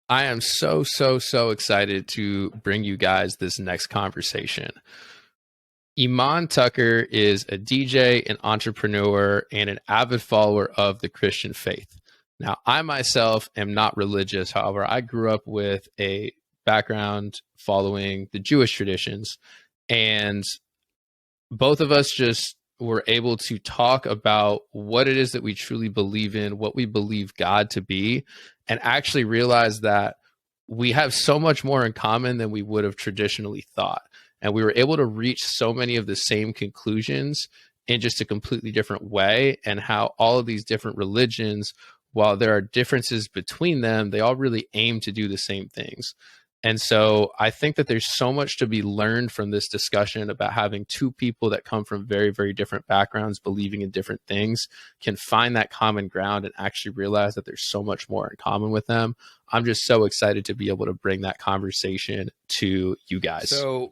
I am so excited to bring you guys this next conversation. Iman Tucker is a DJ, an entrepreneur, and an avid follower of the Christian faith. Now, I myself am not religious. However, I grew up with a background following the Jewish traditions, and both of us just were able to talk about what it is that we truly believe in, what we believe God to be, and actually realize that we have so much more in common than we would have traditionally thought. And we were able to reach so many of the same conclusions in just a completely different way, and how all of these different religions, while there are differences between them, they all really aim to do the same things. And so I think that there's so much to be learned from this discussion about having two people that come from very different backgrounds, believing in different things, can find that common ground and actually realize that there's so much more in common with them. I'm just so excited to be able to bring that conversation to you guys. So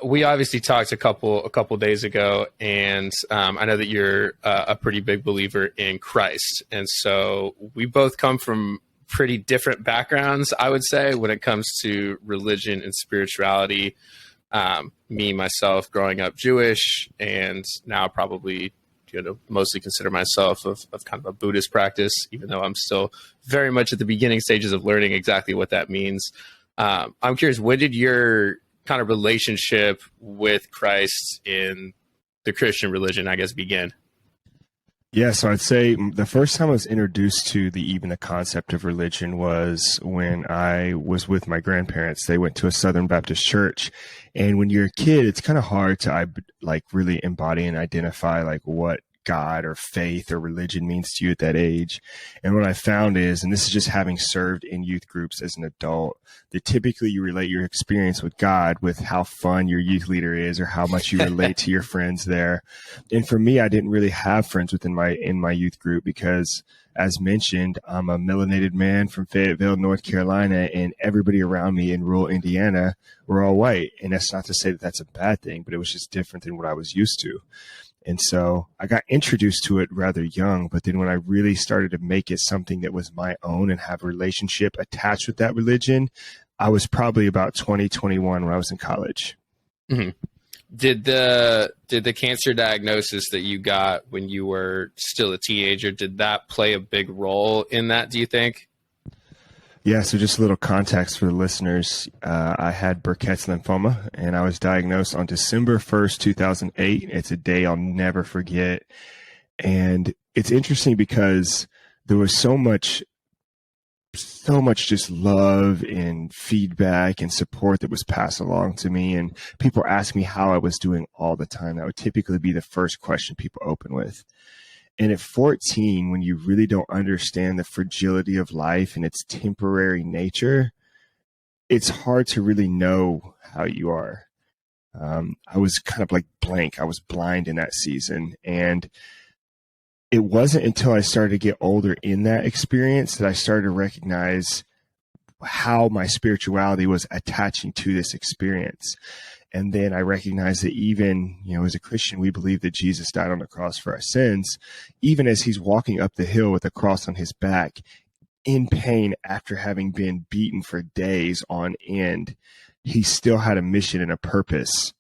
we obviously talked a couple days ago, and I know that you're a pretty big believer in Christ. And so we both come from pretty different backgrounds, I would say, when it comes to religion and spirituality. Me, myself, growing up Jewish, and now probably, mostly consider myself of kind of a Buddhist practice, even though I'm still very much at the beginning stages of learning exactly what that means. I'm curious, when did your kind of relationship with Christ in the Christian religion, I guess, begin? Yeah, so I'd say the first time I was introduced to even the concept of religion was when I was with my grandparents. They went to a Southern Baptist church, and when you're a kid, it's kind of hard to really embody and identify like what God or faith or religion means to you at that age. And what I found is, and this is just having served in youth groups as an adult, that typically you relate your experience with God with how fun your youth leader is or how much you relate to your friends there. And for me, I didn't really have friends in my youth group because, as mentioned, I'm a melanated man from Fayetteville, North Carolina, and everybody around me in rural Indiana were all white. And that's not to say that that's a bad thing, but it was just different than what I was used to. And so I got introduced to it rather young, but then when I really started to make it something that was my own and have a relationship attached with that religion, I was probably about 21 when I was in college. Mm-hmm. Did the cancer diagnosis that you got when you were still a teenager, did that play a big role in that, do you think? Yeah, so just a little context for the listeners. I had Burkitt's lymphoma, and I was diagnosed on December 1st, 2008. It's a day I'll never forget. And it's interesting because there was so much just love and feedback and support that was passed along to me. And people ask me how I was doing all the time. That would typically be the first question people open with. And at 14, when you really don't understand the fragility of life and its temporary nature, it's hard to really know how you are. I was kind of like blank. I was blind in that season. And it wasn't until I started to get older in that experience that I started to recognize how my spirituality was attaching to this experience. And then I recognized that even, as a Christian, we believe that Jesus died on the cross for our sins. Even as he's walking up the hill with a cross on his back, in pain after having been beaten for days on end, he still had a mission and a purpose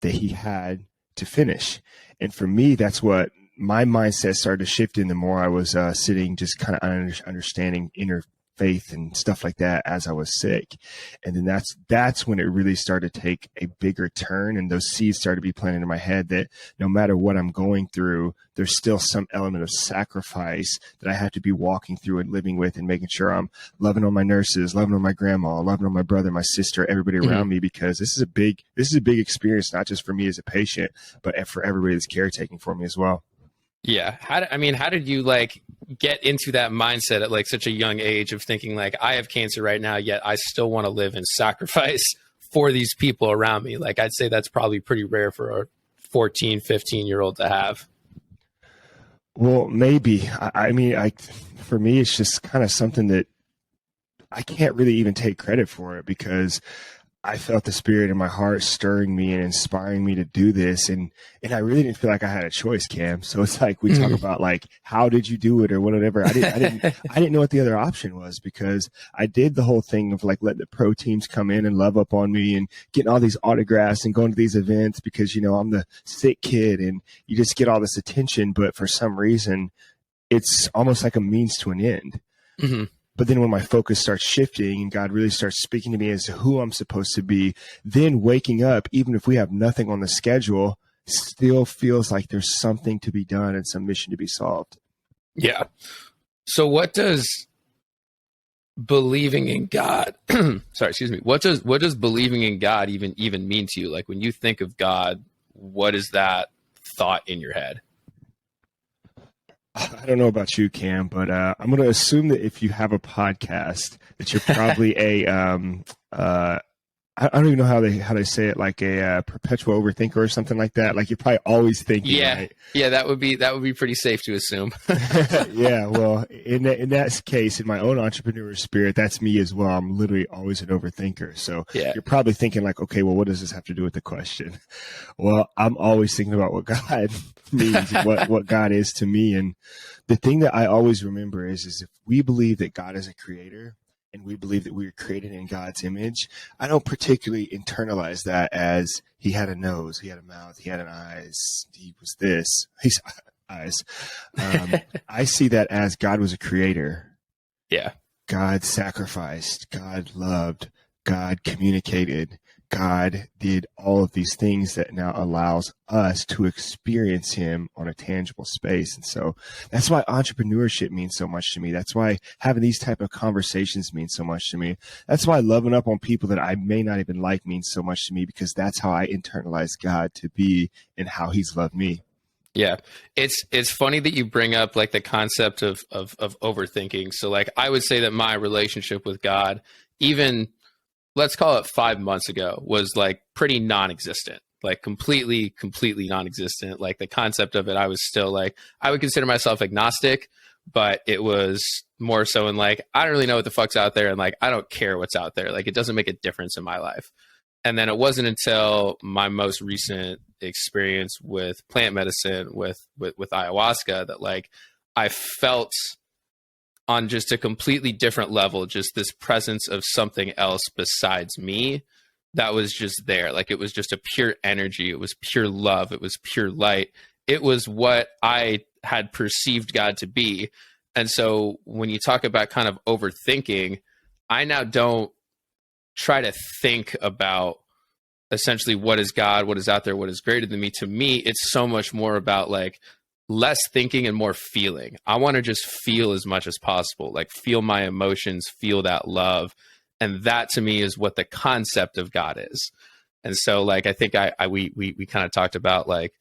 that he had to finish. And for me, that's what my mindset started to shift in the more I was sitting, just kind of understanding inner faith and stuff like that as I was sick. And then that's when it really started to take a bigger turn, and those seeds started to be planted in my head that no matter what I'm going through, there's still some element of sacrifice that I have to be walking through and living with, and making sure I'm loving on my nurses, loving on my grandma, loving on my brother, my sister, everybody around me, because this is a big experience, not just for me as a patient, but for everybody that's caretaking for me as well. Yeah. How did you get into that mindset at such a young age of thinking I have cancer right now, yet I still want to live and sacrifice for these people around me? I'd say that's probably pretty rare for a 14, 15-year-old to have. Well, maybe. For me, it's just kind of something that I can't really even take credit for it, because I felt the spirit in my heart stirring me and inspiring me to do this. And I really didn't feel like I had a choice, Cam. So it's like, we talk about like, how did you do it or whatever. I didn't know what the other option was, because I did the whole thing of like letting the pro teams come in and love up on me and getting all these autographs and going to these events because, I'm the sick kid and you just get all this attention. But for some reason, it's almost like a means to an end. Mm-hmm. But then when my focus starts shifting and God really starts speaking to me as to who I'm supposed to be, then waking up, even if we have nothing on the schedule, still feels like there's something to be done and some mission to be solved. Yeah. So what does believing in God, what does believing in God even mean to you? Like when you think of God, what is that thought in your head? I don't know about you, Cam, but I'm going to assume that if you have a podcast, that you're probably I don't even know how they say it, like a perpetual overthinker or something like that. Like you're probably always thinking. Yeah, right? Yeah, that would be pretty safe to assume. Yeah, well, in that case, in my own entrepreneur spirit, that's me as well. I'm literally always an overthinker. So yeah. You're probably thinking like, okay, well, what does this have to do with the question? Well, I'm always thinking about what God means, what God is to me, and the thing that I always remember is if we believe that God is a creator, and we believe that we were created in God's image, I don't particularly internalize that as he had a nose, he had a mouth, he had an eyes, he was this, he's eyes. I see that as God was a creator. Yeah. God sacrificed, God loved, God communicated, God did all of these things that now allows us to experience him on a tangible space. And so that's why entrepreneurship means so much to me. That's why having these type of conversations means so much to me. That's why loving up on people that I may not even like means so much to me, because that's how I internalize God to be and how he's loved me. Yeah. It's funny that you bring up like the concept of overthinking. So like I would say that my relationship with God, even let's call it 5 months ago, was like pretty non-existent, like completely non-existent. Like the concept of it, I was still like, I would consider myself agnostic, but it was more so in like, I don't really know what the fuck's out there. And like, I don't care what's out there. Like it doesn't make a difference in my life. And then it wasn't until my most recent experience with plant medicine, with ayahuasca, that like I felt on just a completely different level, just this presence of something else besides me that was just there. Like it was just a pure energy. It was pure love. It was pure light. It was what I had perceived God to be. And so when you talk about kind of overthinking, I now don't try to think about essentially what is God, what is out there, what is greater than me. To me, it's so much more about like less thinking and more feeling. I want to just feel as much as possible, like feel my emotions, feel that love. And that to me is what the concept of God is. And so like, I think we kind of talked about like,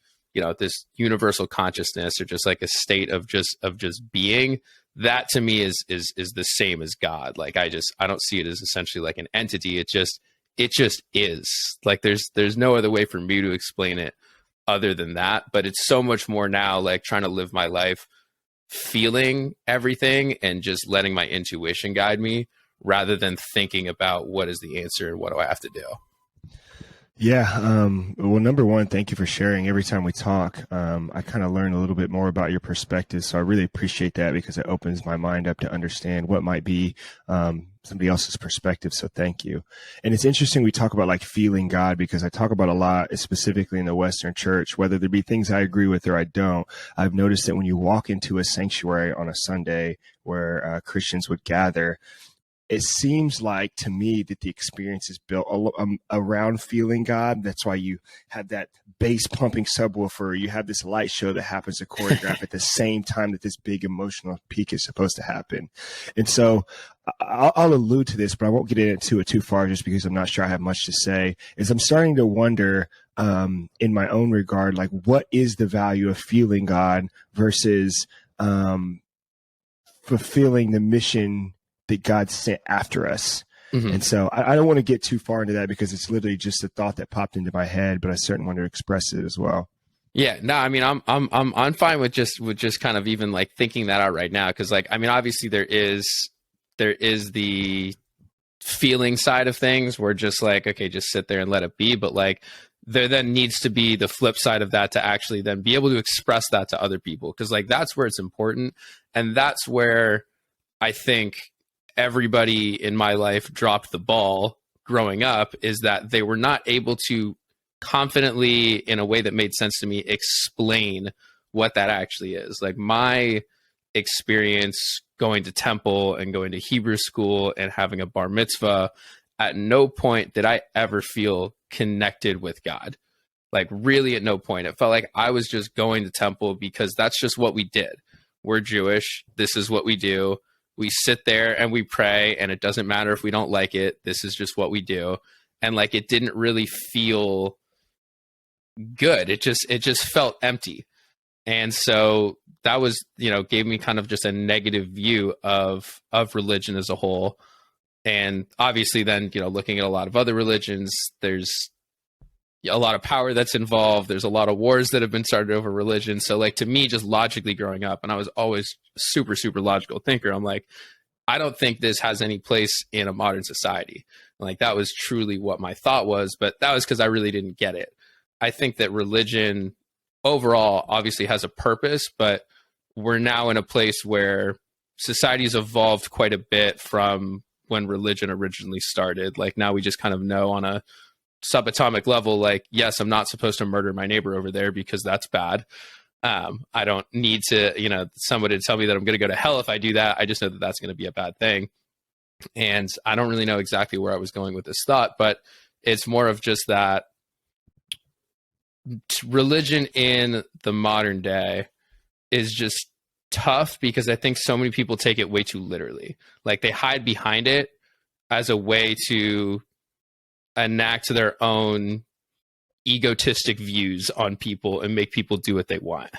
this universal consciousness or just like a state of just being. That to me is the same as God. Like I don't see it as essentially like an entity. It just is. Like there's no other way for me to explain it other than that. But it's so much more now like trying to live my life feeling everything and just letting my intuition guide me rather than thinking about what is the answer and what do I have to do. Yeah. Well, number one, thank you for sharing. Every time we talk, I kind of learn a little bit more about your perspective. So I really appreciate that, because it opens my mind up to understand what might be somebody else's perspective. So thank you. And it's interesting we talk about like feeling God, because I talk about a lot, specifically in the Western church, whether there be things I agree with or I don't. I've noticed that when you walk into a sanctuary on a Sunday where Christians would gather, it seems like to me that the experience is built around feeling God. That's why you have that bass pumping subwoofer. You have this light show that happens to choreograph at the same time that this big emotional peak is supposed to happen. And so I'll allude to this, but I won't get into it too far just because I'm not sure I have much to say, is I'm starting to wonder in my own regard, like what is the value of feeling God versus fulfilling the mission that God sent after us. Mm-hmm. And so I don't want to get too far into that because it's literally just a thought that popped into my head, but I certainly want to express it as well. Yeah, no, I mean, I'm fine with just kind of even like thinking that out right now. Cause like, I mean, obviously there is the feeling side of things. We're just like, okay, just sit there and let it be. But like, there then needs to be the flip side of that to actually then be able to express that to other people. Cause like, that's where it's important. And that's where I think everybody in my life dropped the ball growing up, is that they were not able to confidently, in a way that made sense to me, explain what that actually is. Like my experience going to temple and going to Hebrew school and having a bar mitzvah, at no point did I ever feel connected with God. Like really at no point. It felt like I was just going to temple because that's just what we did. We're Jewish. This is what we do. We sit there and we pray, and it doesn't matter if we don't like it. This is just what we do. And like, it didn't really feel good. It just felt empty. And so that was, gave me kind of just a negative view of religion as a whole. And obviously then, looking at a lot of other religions, there's a lot of power that's involved. There's a lot of wars that have been started over religion. So like, to me, just logically growing up, and I was always super, super logical thinker, I'm like, I don't think this has any place in a modern society. And like, that was truly what my thought was, but that was because I really didn't get it. I think that religion overall obviously has a purpose, but we're now in a place where society's evolved quite a bit from when religion originally started. Like now we just kind of know on a subatomic level, like, yes, I'm not supposed to murder my neighbor over there because that's bad. I don't need to, somebody to tell me that I'm going to go to hell if I do that. I just know that that's going to be a bad thing. And I don't really know exactly where I was going with this thought, but it's more of just that religion in the modern day is just tough because I think so many people take it way too literally. Like they hide behind it as a way to enact their own egotistic views on people and make people do what they want.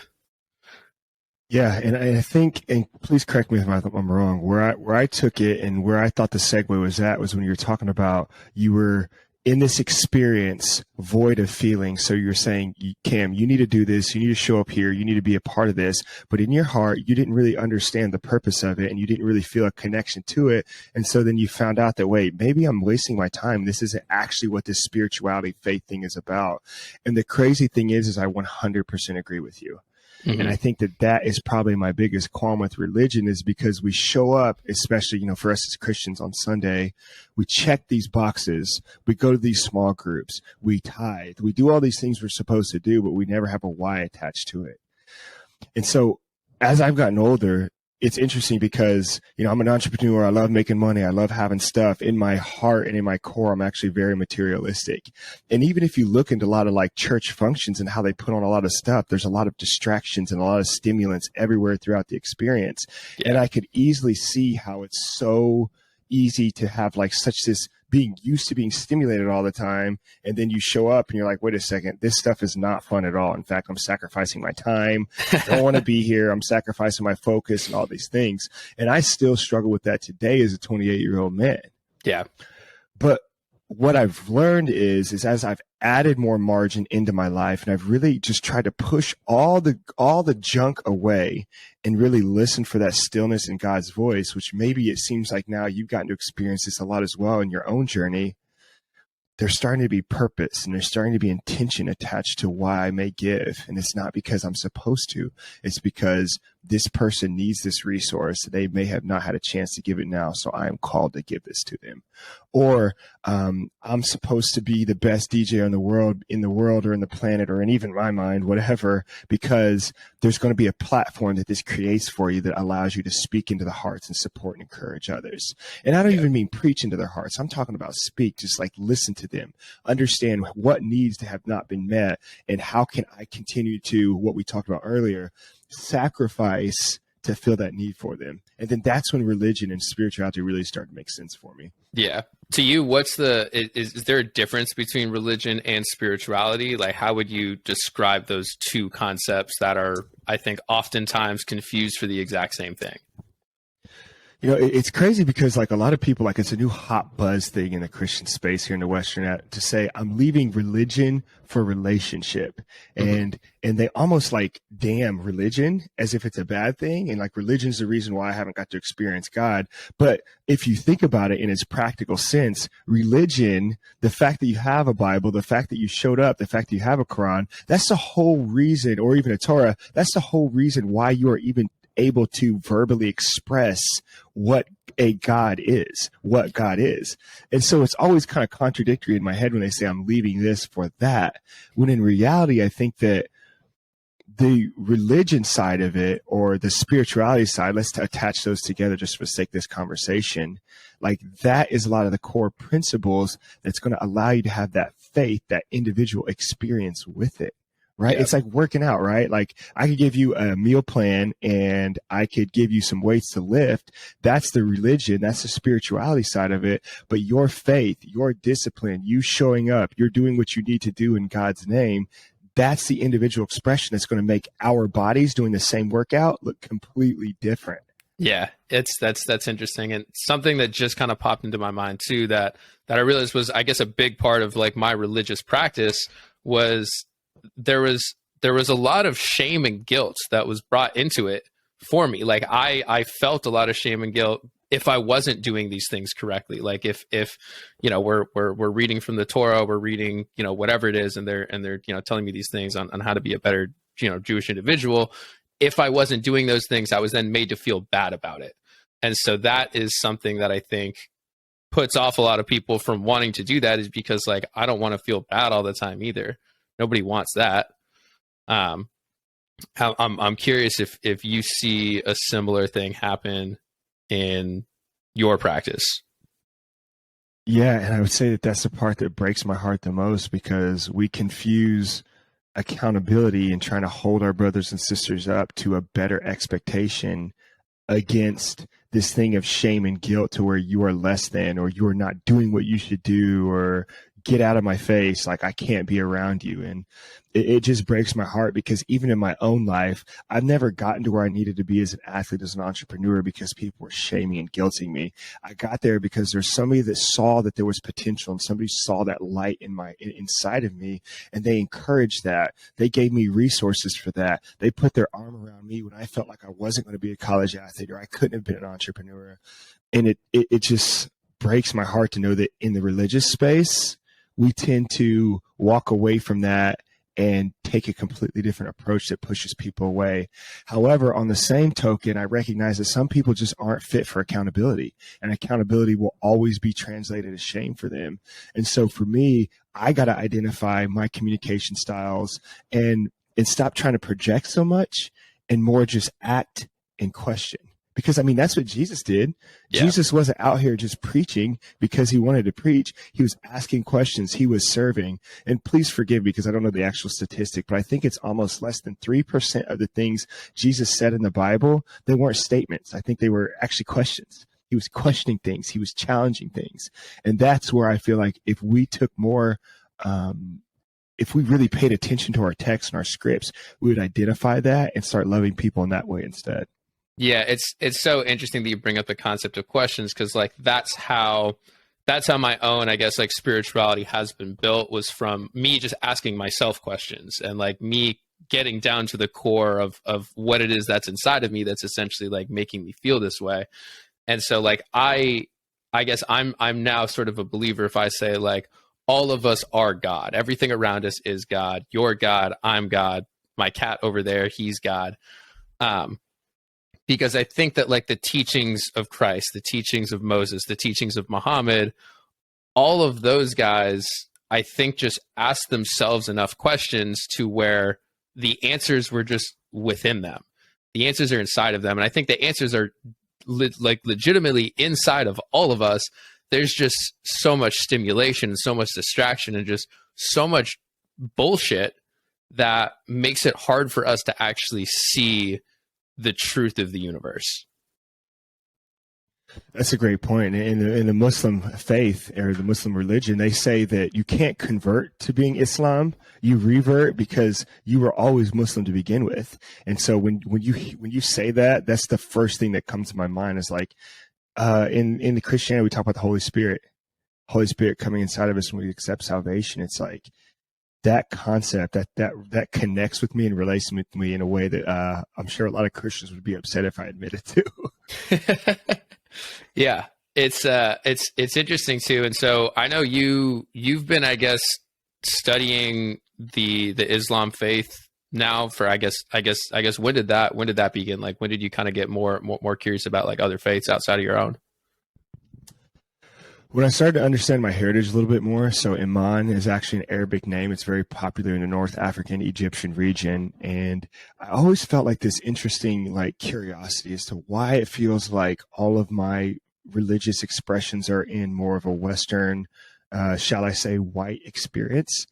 Yeah, and I think, and please correct me if I'm wrong, where I took it and where I thought the segue was at was when you were talking about you were in this experience void of feeling. So you're saying, Cam, you need to do this. You need to show up here. You need to be a part of this. But in your heart, you didn't really understand the purpose of it, and you didn't really feel a connection to it. And so then you found out that, wait, maybe I'm wasting my time. This isn't actually what this spirituality faith thing is about. And the crazy thing is I 100% agree with you. Mm-hmm. And I think that is probably my biggest qualm with religion, is because we show up, especially, for us as Christians on Sunday, we check these boxes, we go to these small groups, we tithe, we do all these things we're supposed to do, but we never have a why attached to it. And so as I've gotten older, it's interesting because, I'm an entrepreneur. I love making money. I love having stuff. In my heart and in my core, I'm actually very materialistic. And even if you look into a lot of like church functions and how they put on a lot of stuff, there's a lot of distractions and a lot of stimulants everywhere throughout the experience. Yeah. And I could easily see how it's so easy to have like such this being used to being stimulated all the time. And then you show up and you're like, wait a second, this stuff is not fun at all. In fact, I'm sacrificing my time. I don't want to be here. I'm sacrificing my focus and all these things. And I still struggle with that today as a 28-year-old man. Yeah. But what I've learned is as I've added more margin into my life, and I've really just tried to push all the junk away and really listen for that stillness in God's voice, which maybe it seems like now you've gotten to experience this a lot as well in your own journey. There's starting to be purpose and there's starting to be intention attached to why I may give. And it's not because I'm supposed to. It's because this person needs this resource. They may have not had a chance to give it now, so I am called to give this to them. Or I'm supposed to be the best DJ in the world or in the planet or in even my mind, whatever, because there's going to be a platform that this creates for you that allows you to speak into the hearts and support and encourage others. And I don't even mean preach into their hearts. I'm talking about speak, just like listen to them, understand what needs to have not been met, and how can I continue to, what we talked about earlier, sacrifice to fill that need for them. And then that's when religion and spirituality really start to make sense for me. Yeah. To you, is there a difference between religion and spirituality? Like, how would you describe those two concepts that are, I think, oftentimes confused for the exact same thing? It's crazy because like a lot of people, like it's a new hot buzz thing in the Christian space here in the Western to say, I'm leaving religion for relationship. Mhm. And they almost like damn religion as if it's a bad thing. And like religion's the reason why I haven't got to experience God. But if you think about it in its practical sense, religion, the fact that you have a Bible, the fact that you showed up, the fact that you have a Quran, that's the whole reason, or even a Torah, that's the whole reason why you are even able to verbally express what God is. And so it's always kind of contradictory in my head when they say I'm leaving this for that, when in reality, I think that the religion side of it or the spirituality side, let's attach those together just for the sake of this conversation. Like that is a lot of the core principles that's going to allow you to have that faith, that individual experience with it. Right. Yeah. It's like working out, right? Like I could give you a meal plan and I could give you some weights to lift. That's the religion. That's the spirituality side of it. But your faith, your discipline, you showing up, you're doing what you need to do in God's name. That's the individual expression that's going to make our bodies doing the same workout look completely different. Yeah, that's interesting, and something that just kind of popped into my mind too that I realized was, I guess, a big part of like my religious practice was there was a lot of shame and guilt that was brought into it for me. Like I felt a lot of shame and guilt if I wasn't doing these things correctly. Like if we're reading from the Torah, we're reading whatever it is, and they're telling me these things on how to be a better Jewish individual. If I wasn't doing those things, I was then made to feel bad about it. And so that is something that I think puts off a lot of people from wanting to do that, is because like I don't want to feel bad all the time either. Nobody wants that. I'm curious if you see a similar thing happen in your practice. Yeah, and I would say that that's the part that breaks my heart the most, because we confuse accountability and trying to hold our brothers and sisters up to a better expectation against this thing of shame and guilt, to where you are less than, or you are not doing what you should do, or get out of my face, like I can't be around you. And it just breaks my heart, because even in my own life, I've never gotten to where I needed to be as an athlete, as an entrepreneur, because people were shaming and guilting me. I got there because there's somebody that saw that there was potential, and somebody saw that light inside of me, and they encouraged that. They gave me resources for that. They put their arm around me when I felt like I wasn't going to be a college athlete, or I couldn't have been an entrepreneur. And it just breaks my heart to know that in the religious space, we tend to walk away from that and take a completely different approach that pushes people away. However, on the same token, I recognize that some people just aren't fit for accountability, and accountability will always be translated as shame for them. And so for me, I got to identify my communication styles and stop trying to project so much, and more just act and question. Because, I mean, that's what Jesus did. Yeah. Jesus wasn't out here just preaching because he wanted to preach. He was asking questions. He was serving. And please forgive me because I don't know the actual statistic, but I think it's almost less than 3% of the things Jesus said in the Bible, they weren't statements. I think they were actually questions. He was questioning things. He was challenging things. And that's where I feel like if we took more, if we really paid attention to our texts and our scripts, we would identify that and start loving people in that way instead. Yeah, it's so interesting that you bring up the concept of questions, because like that's how my own, I guess, like spirituality has been built, was from me just asking myself questions, and like me getting down to the core of what it is that's inside of me that's essentially like making me feel this way. And so like I guess I'm now sort of a believer if I say like all of us are God. Everything around us is God. You're God, I'm God, my cat over there, he's God. Because I think that like the teachings of Christ, the teachings of Moses, the teachings of Muhammad, all of those guys, I think, just asked themselves enough questions to where the answers were just within them. The answers are inside of them. And I think the answers are legitimately inside of all of us. There's just so much stimulation and so much distraction and just so much bullshit that makes it hard for us to actually see the truth of the universe. That's a great point. In the Muslim faith, or the Muslim religion, they say that you can't convert to being Islam. You revert because you were always Muslim to begin with. And so when you say that, that's the first thing that comes to my mind, is like, In the Christianity, we talk about the Holy Spirit. Holy Spirit coming inside of us when we accept salvation. It's like that concept that connects with me and relates with me in a way that I'm sure a lot of Christians would be upset if I admitted to. Yeah, it's interesting too. And so I know you've been, I guess, studying the Islam faith now for I guess when did that begin? Like, when did you kind of get more curious about like other faiths outside of your own? When I started to understand my heritage a little bit more, so Iman is actually an Arabic name. It's very popular in the North African Egyptian region. And I always felt like this interesting like curiosity as to why it feels like all of my religious expressions are in more of a Western, shall I say, white experience.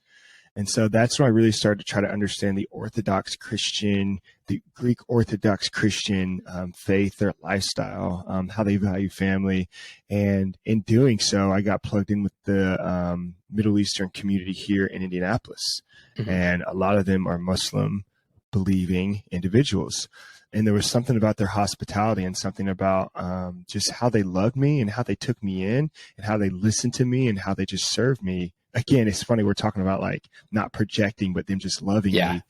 And so that's when I really started to try to understand the Orthodox Christian, the Greek Orthodox Christian faith, their lifestyle, how they value family. And in doing so, I got plugged in with the Middle Eastern community here in Indianapolis. Mm-hmm. And a lot of them are Muslim believing individuals. And there was something about their hospitality and something about just how they loved me and how they took me in and how they listened to me and how they just served me. Again, it's funny, we're talking about like not projecting, but them just loving me,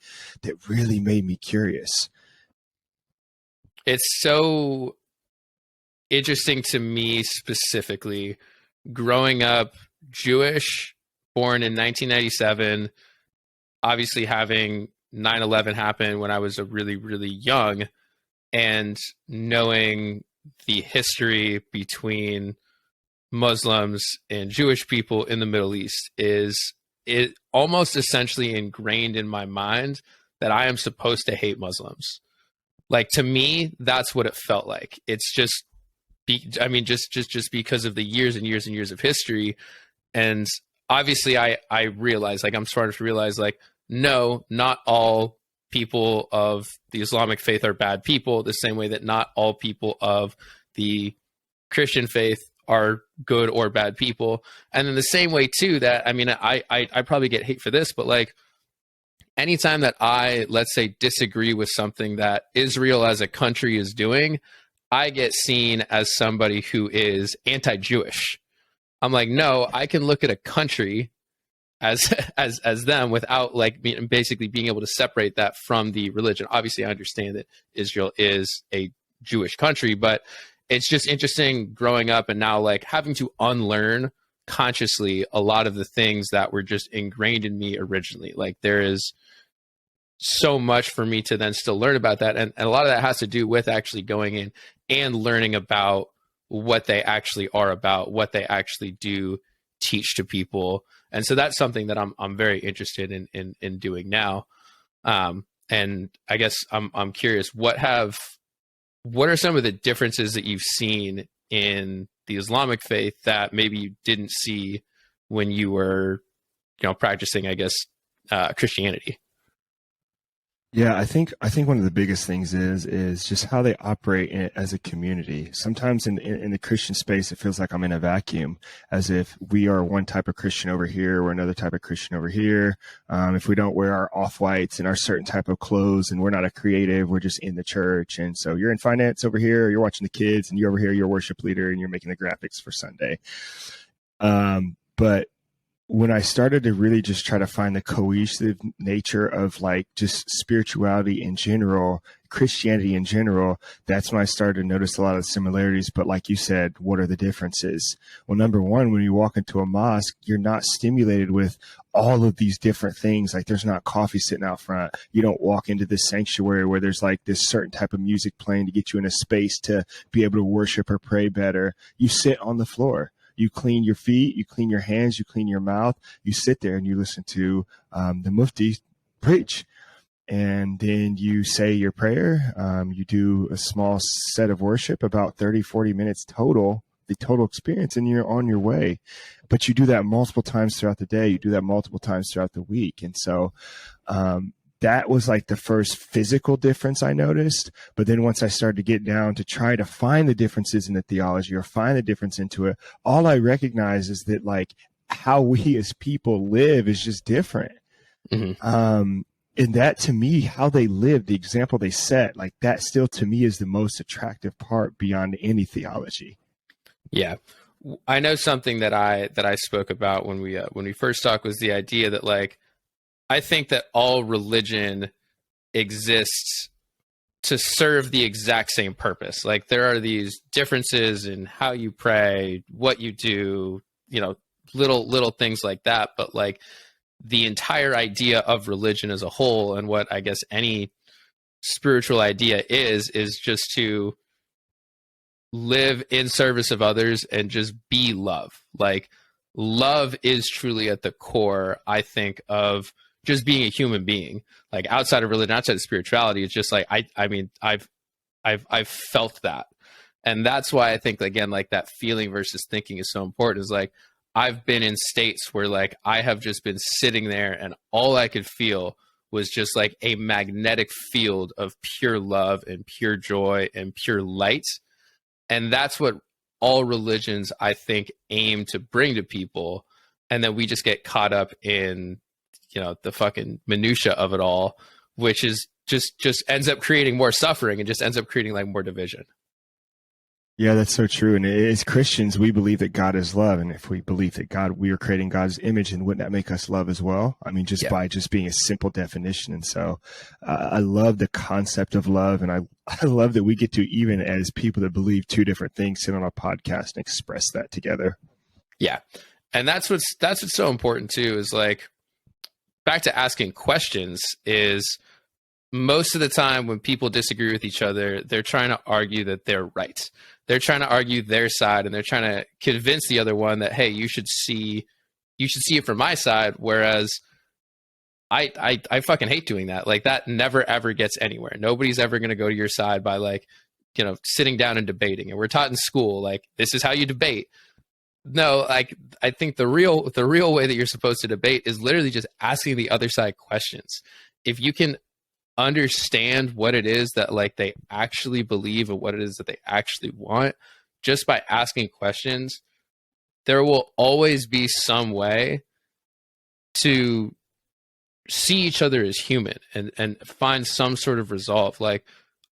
that really made me curious. It's so interesting to me specifically, growing up Jewish, born in 1997, obviously having 9/11 happen when I was a really, really young, and knowing the history between Muslims and Jewish people in the Middle East is it almost essentially ingrained in my mind that I am supposed to hate Muslims. Like, to me, that's what it felt like. It's just, just because of the years and years and years of history. And obviously I realize, like, I'm starting to realize, like, no, not all people of the Islamic faith are bad people, the same way that not all people of the Christian faith are good or bad people. And in the same way too, that, I mean, I probably get hate for this, but like, anytime that I, let's say, disagree with something that Israel as a country is doing, I get seen as somebody who is anti-Jewish. I'm like, no, I can look at a country as them without like basically being able to separate that from the religion. Obviously, I understand that Israel is a Jewish country, but it's just interesting growing up and now like having to unlearn consciously a lot of the things that were just ingrained in me originally. Like, there is so much for me to then still learn about that. And a lot of that has to do with actually going in and learning about what they actually are about, what they actually do teach to people. And so that's something that I'm very interested in doing now. And I guess I'm curious, what are some of the differences that you've seen in the Islamic faith that maybe you didn't see when you were, practicing, I guess, Christianity? Yeah, I think one of the biggest things is just how they operate as a community. Sometimes in the Christian space, it feels like I'm in a vacuum, as if we are one type of Christian over here, we're another type of Christian over here. If we don't wear our off-whites and our certain type of clothes, and we're not a creative, we're just in the church. And so you're in finance over here, or you're watching the kids, and you're over here, you're a worship leader, and you're making the graphics for Sunday. But when I started to really just try to find the cohesive nature of like just spirituality in general, Christianity in general, that's when I started to notice a lot of similarities. But like you said, what are the differences? Well, number one, when you walk into a mosque, you're not stimulated with all of these different things. Like, there's not coffee sitting out front. You don't walk into this sanctuary where there's like this certain type of music playing to get you in a space to be able to worship or pray better. You sit on the floor. You clean your feet, you clean your hands, you clean your mouth, you sit there and you listen to the mufti preach. And then you say your prayer. You do a small set of worship, about 30, 40 minutes total, the total experience, and you're on your way. But you do that multiple times throughout the day. You do that multiple times throughout the week. And so that was like the first physical difference I noticed. But then once I started to get down to try to find the differences in the theology or find the difference into it, all I recognize is that like how we as people live is just different. Mm-hmm. And that, to me, how they live, the example they set, like that still to me is the most attractive part beyond any theology. Yeah. I know something that I spoke about when we first talked was the idea that like I think that all religion exists to serve the exact same purpose. Like there are these differences in how you pray, what you do, you know, little things like that, but like the entire idea of religion as a whole and what I guess any spiritual idea is just to live in service of others and just be love. Like love is truly at the core, I think, of just being a human being. Like outside of religion, outside of spirituality, it's just like I mean, I've felt that. And that's why I think again, like that feeling versus thinking is so important. Is like I've been in states where like I have just been sitting there and all I could feel was just like a magnetic field of pure love and pure joy and pure light. And that's what all religions, I think, aim to bring to people. And then we just get caught up in, you know, the fucking minutia of it all, which is just ends up creating more suffering and just ends up creating like more division. Yeah, that's so true. And as Christians, we believe that God is love. And if we believe that we are creating God's image, and wouldn't that make us love as well? I mean, just by just being a simple definition. And so I love the concept of love. And I love that we get to, even as people that believe two different things, sit on a podcast and express that together. Yeah. And that's what's so important too, is like back to asking questions is most of the time when people disagree with each other, they're trying to argue that they're right. They're trying to argue their side and they're trying to convince the other one that, hey, you should see it from my side. Whereas I fucking hate doing that. Like that never, ever gets anywhere. Nobody's ever going to go to your side by like, you know, sitting down and debating. And we're taught in school, like, this is how you debate. No, like I think the real way that you're supposed to debate is literally just asking the other side questions. If you can understand what it is that like they actually believe and what it is that they actually want just by asking questions, there will always be some way to see each other as human and find some sort of resolve. Like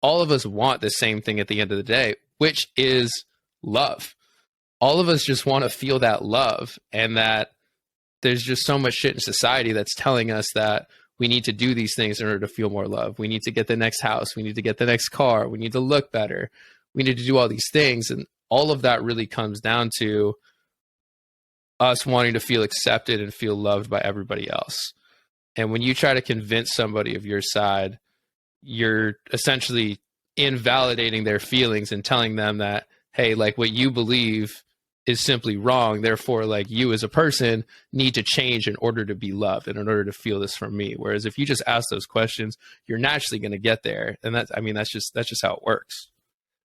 all of us want the same thing at the end of the day, which is love. All of us just want to feel that love, and that there's just so much shit in society that's telling us that we need to do these things in order to feel more love. We need to get the next house. We need to get the next car. We need to look better. We need to do all these things. And all of that really comes down to us wanting to feel accepted and feel loved by everybody else. And when you try to convince somebody of your side, you're essentially invalidating their feelings and telling them that, hey, like what you believe is simply wrong. Therefore, like you as a person need to change in order to be loved and in order to feel this from me. Whereas if you just ask those questions, you're naturally going to get there. And that's just how it works.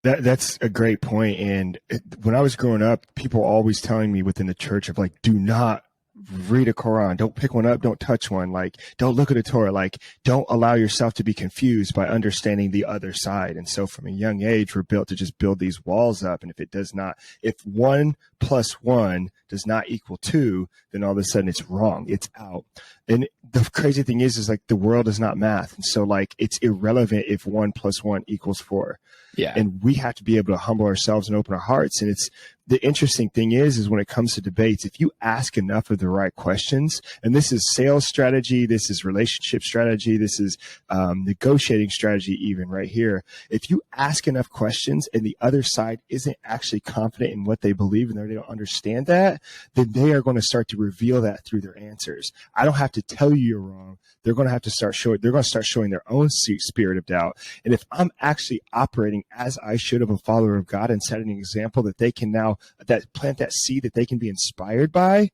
That's a great point. And when I was growing up, people were always telling me within the church of like, do not read a Quran. Don't pick one up. Don't touch one. Like, don't look at a Torah. Like, don't allow yourself to be confused by understanding the other side. And so from a young age, we're built to just build these walls up. And if 1 + 1 does not equal 2, then all of a sudden it's wrong. It's out. And the crazy thing is like the world is not math. And so like, it's irrelevant if 1 + 1 = 4. Yeah. And we have to be able to humble ourselves and open our hearts. And it's the interesting thing is when it comes to debates, if you ask enough of the right questions, and this is sales strategy, this is relationship strategy, this is negotiating strategy, even right here. If you ask enough questions and the other side isn't actually confident in what they believe and they don't understand that, then they are going to start to reveal that through their answers. I don't have to tell you you're wrong. They're going to have to start showing their own spirit of doubt. And if I'm actually operating as I should of a follower of God and setting an example that they can now plant that seed that they can be inspired by,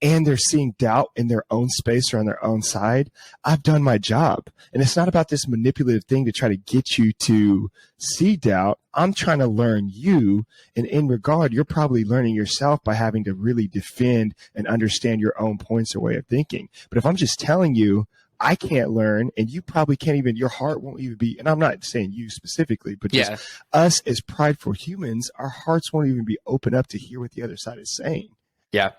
and they're seeing doubt in their own space or on their own side, I've done my job. And it's not about this manipulative thing to try to get you to see doubt. I'm trying to learn you. And in regard, you're probably learning yourself by having to really defend and understand your own points or way of thinking. But if I'm just telling you, I can't learn, and you probably can't even, your heart won't even be, and I'm not saying you specifically, but just us as prideful humans, our hearts won't even be open up to hear what the other side is saying. Yeah.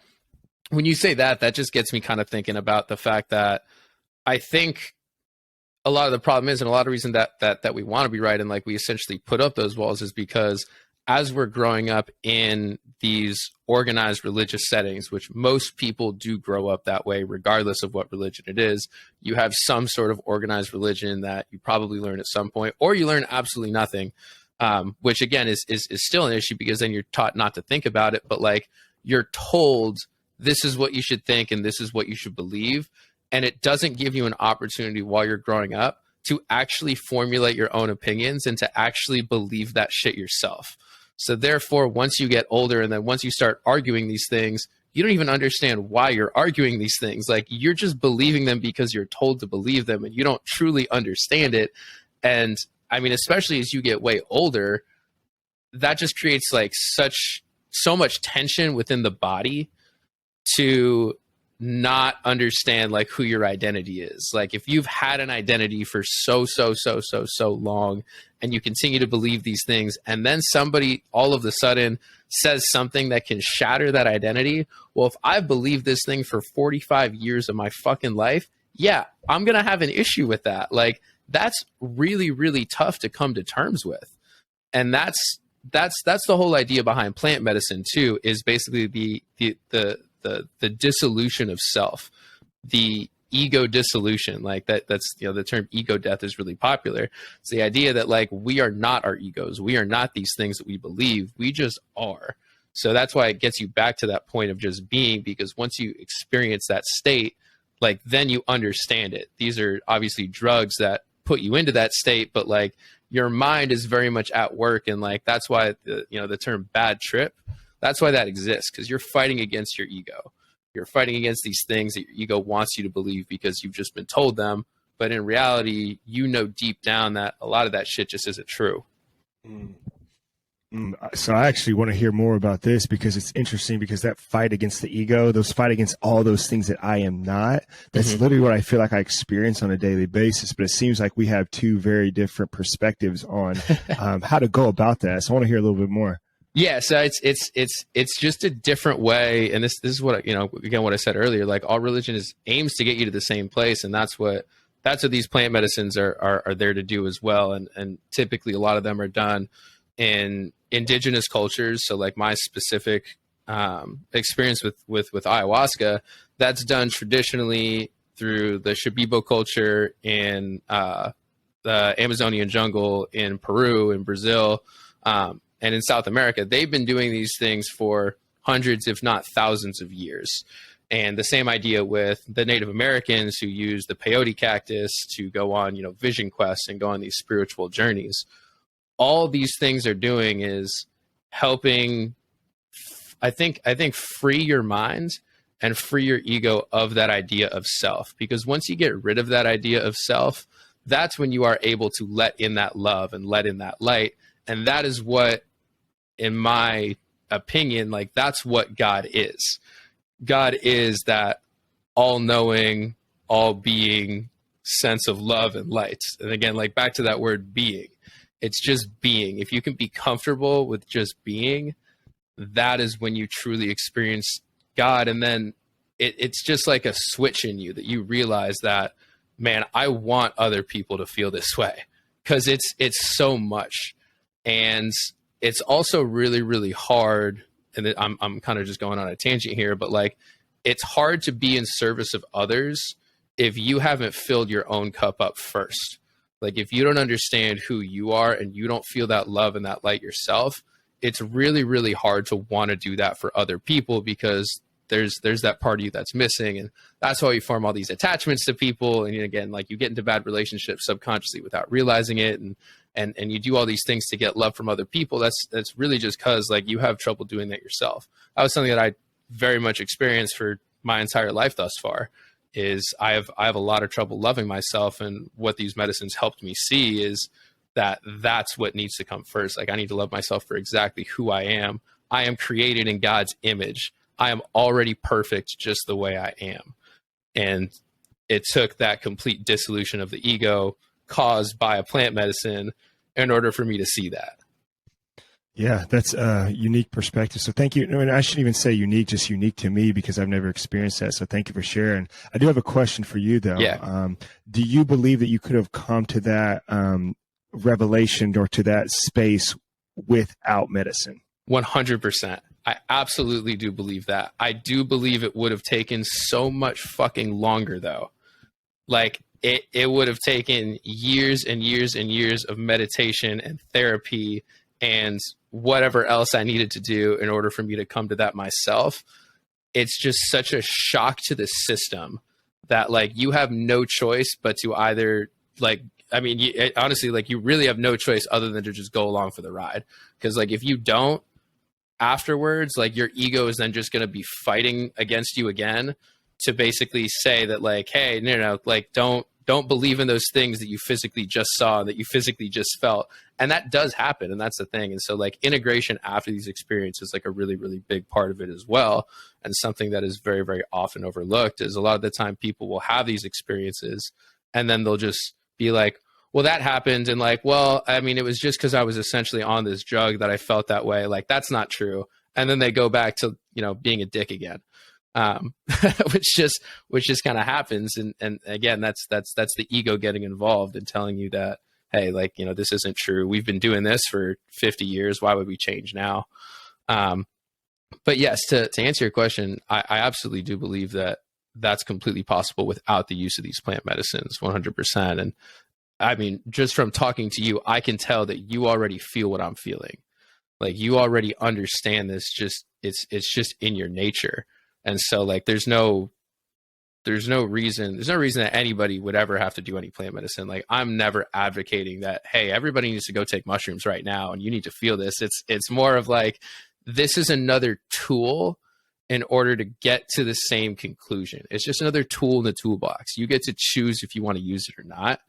When you say that, that just gets me kind of thinking about the fact that I think a lot of the problem is, and a lot of reason that we want to be right and like we essentially put up those walls is because as we're growing up in these organized religious settings, which most people do grow up that way, regardless of what religion it is, you have some sort of organized religion that you probably learn at some point, or you learn absolutely nothing, which again is still an issue, because then you're taught not to think about it, but like you're told this is what you should think and this is what you should believe. And it doesn't give you an opportunity while you're growing up to actually formulate your own opinions and to actually believe that shit yourself. So therefore, once you get older and then once you start arguing these things, you don't even understand why you're arguing these things. Like, you're just believing them because you're told to believe them, and you don't truly understand it. And I mean, especially as you get way older, that just creates like so much tension within the body to not understand like who your identity is. Like, if you've had an identity for so long and you continue to believe these things, and then somebody all of a sudden says something that can shatter that identity, well, if I've believed this thing for 45 years of my fucking life, yeah, I'm gonna have an issue with that. Like, that's really, really tough to come to terms with. And that's the whole idea behind plant medicine too, is basically the dissolution of self, the ego dissolution. Like that's, you know, the term ego death is really popular. It's the idea that like, we are not our egos. We are not these things that we believe. We just are. So that's why it gets you back to that point of just being, because once you experience that state, like, then you understand it. These are obviously drugs that put you into that state, but like, your mind is very much at work. And like, that's why the term bad trip, that's why that exists, because you're fighting against your ego. You're fighting against these things that your ego wants you to believe because you've just been told them. But in reality, you know deep down that a lot of that shit just isn't true. So I actually want to hear more about this, because it's interesting, because that fight against the ego, those fight against all those things that I am not, that's literally what I feel like I experience on a daily basis. But it seems like we have two very different perspectives on how to go about that. So I want to hear a little bit more. Yeah, so it's just a different way, and this is what again what I said earlier. Like, all religion aims to get you to the same place, and that's what these plant medicines are there to do as well. And typically a lot of them are done in indigenous cultures. So like my specific experience with ayahuasca, that's done traditionally through the Shipibo culture in the Amazonian jungle in Peru, in Brazil. And in South America, they've been doing these things for hundreds, if not thousands of years. And the same idea with the Native Americans who use the peyote cactus to go on, vision quests and go on these spiritual journeys. All these things are doing is helping, I think, free your mind and free your ego of that idea of self. Because once you get rid of that idea of self, that's when you are able to let in that love and let in that light. And that is what, in my opinion, like, that's what God is. God is that all-knowing, all-being sense of love and light. And again, like, back to that word being, it's just being. If you can be comfortable with just being, that is when you truly experience God. And then it's just like a switch in you that you realize that, man, I want other people to feel this way, because it's so much. And it's also really, really hard. And I'm kind of just going on a tangent here, but like, it's hard to be in service of others if you haven't filled your own cup up first. Like, if you don't understand who you are and you don't feel that love and that light yourself, it's really, really hard to want to do that for other people, because there's that part of you that's missing. And that's why you form all these attachments to people. And again, like, you get into bad relationships subconsciously without realizing it. And you do all these things to get love from other people. That's really just because, like, you have trouble doing that yourself. That was something that I very much experienced for my entire life thus far. Is I have a lot of trouble loving myself, and what these medicines helped me see is that that's what needs to come first. Like, I need to love myself for exactly who I am. I am created in God's image. I am already perfect just the way I am. And it took that complete dissolution of the ego caused by a plant medicine in order for me to see that. Yeah, that's a unique perspective. So thank you. And I shouldn't even say unique, just unique to me, because I've never experienced that. So thank you for sharing. I do have a question for you, though. Yeah. Do you believe that you could have come to that revelation or to that space without medicine. 100%. I absolutely do believe that. I do believe it would have taken so much fucking longer though. Like it would have taken years and years and years of meditation and therapy and whatever else I needed to do in order for me to come to that myself. It's just such a shock to the system that like you have no choice but to either like, I mean, honestly, like you really have no choice other than to just go along for the ride. Because like if you don't afterwards, like your ego is then just going to be fighting against you again to basically say that like, hey, no, like don't believe in those things that you physically just saw, that you physically just felt. And that does happen. And that's the thing. And so like integration after these experiences, like a really, really big part of it as well. And something that is very, very often overlooked is a lot of the time people will have these experiences and then they'll just be like, well, that happened. And like, well, I mean, it was just because I was essentially on this drug that I felt that way. Like, that's not true. And then they go back to, being a dick again. Which just kind of happens. And again, that's the ego getting involved and telling you that, hey, like, this isn't true. We've been doing this for 50 years. Why would we change now? But yes, to answer your question, I absolutely do believe that that's completely possible without the use of these plant medicines, 100%. And I mean, just from talking to you, I can tell that you already feel what I'm feeling. Like you already understand this, it's just in your nature. And so like, there's no reason that anybody would ever have to do any plant medicine. Like I'm never advocating that, hey, everybody needs to go take mushrooms right now and you need to feel this. It's more of like, this is another tool in order to get to the same conclusion. It's just another tool in the toolbox. You get to choose if you want to use it or not.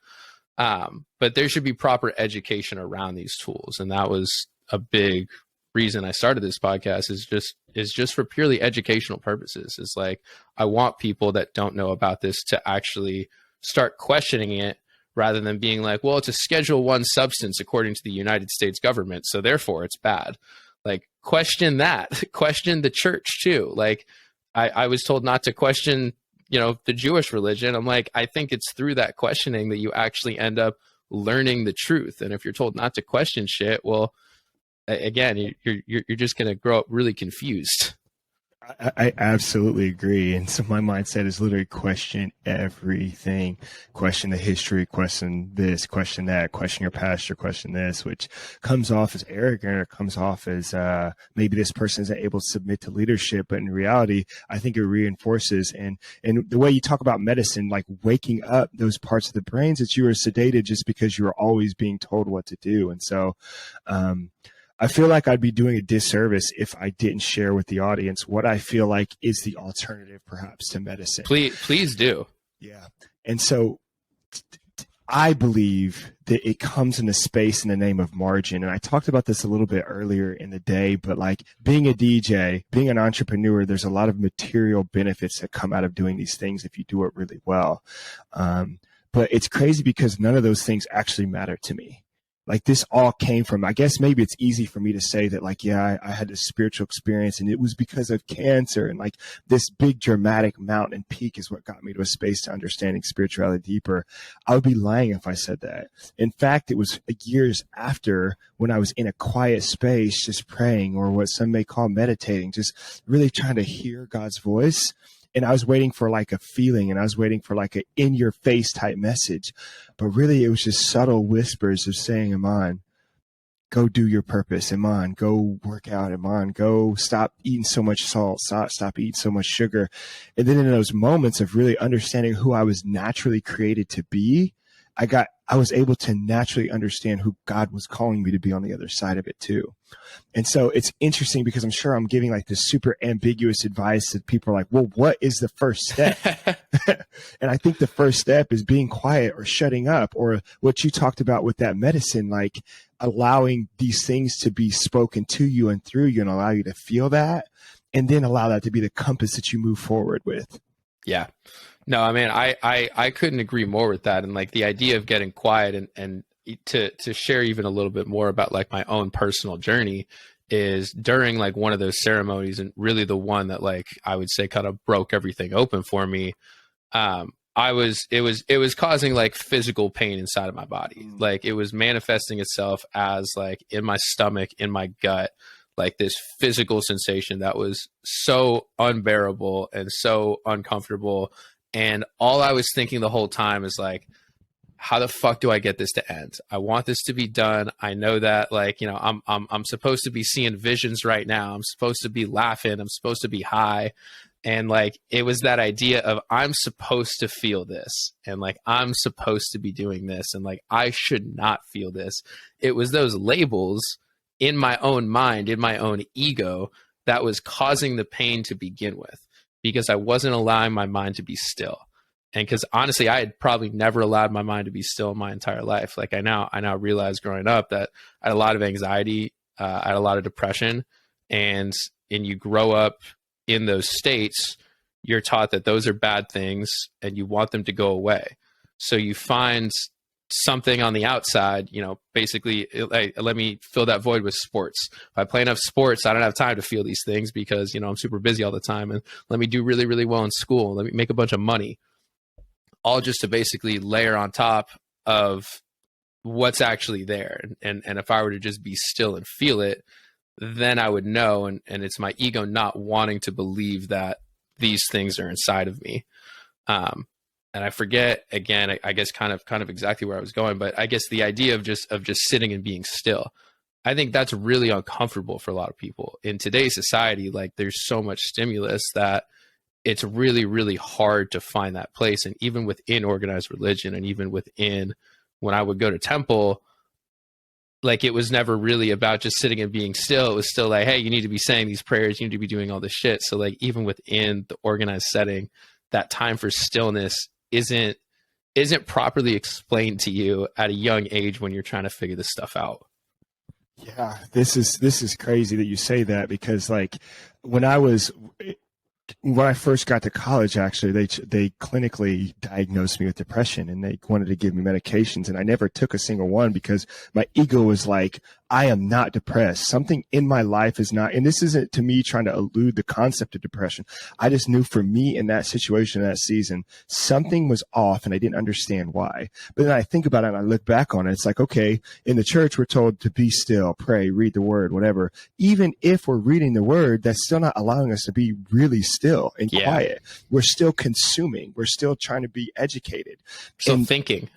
But there should be proper education around these tools. And that was a big reason I started this podcast is just for purely educational purposes. It's like, I want people that don't know about this to actually start questioning it rather than being like, well, it's a Schedule I substance according to the United States government, so therefore it's bad. Like, question that. Question the church too. Like, I was told not to question, the Jewish religion. I'm like, I think it's through that questioning that you actually end up learning the truth. And if you're told not to question shit, well, again, you're just going to grow up really confused. I absolutely agree. And so my mindset is literally question everything, question the history, question this, question that, question your pastor, question this, which comes off as arrogant or comes off as maybe this person isn't able to submit to leadership. But in reality, I think it reinforces. And the way you talk about medicine, like waking up those parts of the brains that you were sedated just because you were always being told what to do. And so, I feel like I'd be doing a disservice if I didn't share with the audience what I feel like is the alternative perhaps to medicine. Please do. Yeah. And so I believe that it comes in a space in the name of margin. And I talked about this a little bit earlier in the day, but like being a DJ, being an entrepreneur, there's a lot of material benefits that come out of doing these things if you do it really well. But it's crazy because none of those things actually matter to me. Like this all came from, I guess maybe it's easy for me to say that like, yeah, I had this spiritual experience and it was because of cancer and like this big dramatic mountain peak is what got me to a space to understanding spirituality deeper. I would be lying if I said that. In fact, it was years after when I was in a quiet space, just praying or what some may call meditating, just really trying to hear God's voice. And I was waiting for like a feeling and I was waiting for like a in your face type message. But really it was just subtle whispers of saying, Iman, go do your purpose. Iman, go work out. Iman, go stop eating so much salt. Stop eating so much sugar. And then in those moments of really understanding who I was naturally created to be, I was able to naturally understand who God was calling me to be on the other side of it too. And so it's interesting because I'm sure I'm giving like this super ambiguous advice that people are like, well, what is the first step? And I think the first step is being quiet or shutting up or what you talked about with that medicine, like allowing these things to be spoken to you and through you and allow you to feel that and then allow that to be the compass that you move forward with. Yeah. No, I mean, I couldn't agree more with that. And like the idea of getting quiet and to share even a little bit more about like my own personal journey is during like one of those ceremonies and really the one that like I would say kind of broke everything open for me. I it was causing like physical pain inside of my body. Like it was manifesting itself as like in my stomach, in my gut, like this physical sensation that was so unbearable and so uncomfortable. And all I was thinking the whole time is like, how the fuck do I get this to end? I want this to be done. I know that like, you know, I'm supposed to be seeing visions right now. I'm supposed to be laughing. I'm supposed to be high. And like, it was that idea of I'm supposed to feel this and like, I'm supposed to be doing this. And like, I should not feel this. It was those labels in my own mind, in my own ego that was causing the pain to begin with, because I wasn't allowing my mind to be still. And because honestly, I had probably never allowed my mind to be still in my entire life. Like I now realize growing up that I had a lot of anxiety, I had a lot of depression, and you grow up in those states, you're taught that those are bad things and you want them to go away. So you find something on the outside, you know, basically like, let me fill that void with sports. If I play enough sports, I don't have time to feel these things because, you know, I'm super busy all the time, and let me do really, really well in school. Let me make a bunch of money, all just to basically layer on top of what's actually there. And if I were to just be still and feel it, then I would know. And it's my ego not wanting to believe that these things are inside of me. And I forget again, I guess kind of exactly where I was going, but I guess the idea of just sitting and being still, I think that's really uncomfortable for a lot of people in today's society. Like there's so much stimulus that it's really, really hard to find that place. And even within organized religion, and even within when I would go to temple, like it was never really about just sitting and being still. It was still like, hey, you need to be saying these prayers, you need to be doing all this shit. So like even within the organized setting, that time for stillness isn't properly explained to you at a young age when you're trying to figure this stuff out. Yeah, this is crazy that you say that, because like when I first got to college, actually, they clinically diagnosed me with depression, and they wanted to give me medications, and I never took a single one because my ego was like, I am not depressed. Something in my life is not, and this isn't to me trying to elude the concept of depression. I just knew for me in that situation, that season, something was off, and I didn't understand why. But then I think about it and I look back on it. It's like, okay, in the church, we're told to be still, pray, read the word, whatever. Even if we're reading the word, that's still not allowing us to be really still and quiet. We're still consuming. We're still trying to be educated. So thinking